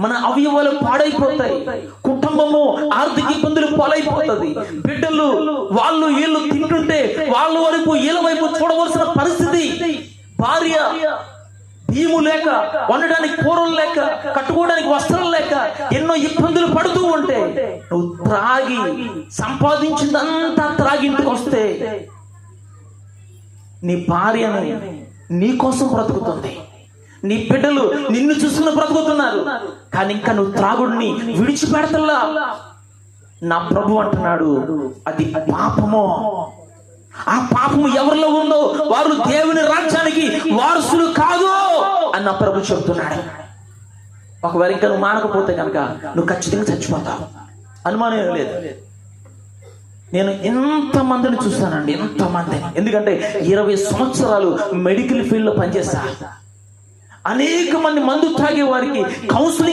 మన అవయవాలు పాడైపోతాయి, కుటుంబము ఆర్థిక ఇబ్బందులు పాలైపోతుంది, బిడ్డలు వాళ్ళు వీళ్ళు తింటుంటే వాళ్ళ వైపు వీళ్ళ వైపు చూడవలసిన పరిస్థితి, భార్య బియ్యము లేక, వండడానికి కూరలు లేక, కట్టుకోవడానికి వస్త్రం లేక ఎన్నో ఇబ్బందులు పడుతూ ఉంటే నువ్వు త్రాగి సంపాదించిందంతా త్రాగింటికి వస్తే నీ భార్యని నీ కోసం బ్రతుకుతుంది, నీ బిడ్డలు నిన్ను చూసుకుని బ్రతుకుతున్నారు, కానీ ఇంకా నువ్వు త్రాగుడిని విడిచిపెడతల్లా. నా ప్రభు అంటున్నాడు, అది పాపము. ఆ పాపము ఎవరిలో ఉందో వారు దేవుని రాజ్యానికి వారసులు కాదు అని నా ప్రభు చెప్తున్నాడు. ఒకవేళ ఇంకా నువ్వు మానకపోతే కనుక నువ్వు ఖచ్చితంగా చచ్చిపోతావు, అనుమానం ఏం లేదు. నేను ఎంతమందిని చూస్తానండి, ఎంతమంది. ఎందుకంటే 20 సంవత్సరాలు మెడికల్ ఫీల్డ్లో పనిచేస్తా. అనేక మంది మందు తాగే వారికి కౌన్సిలింగ్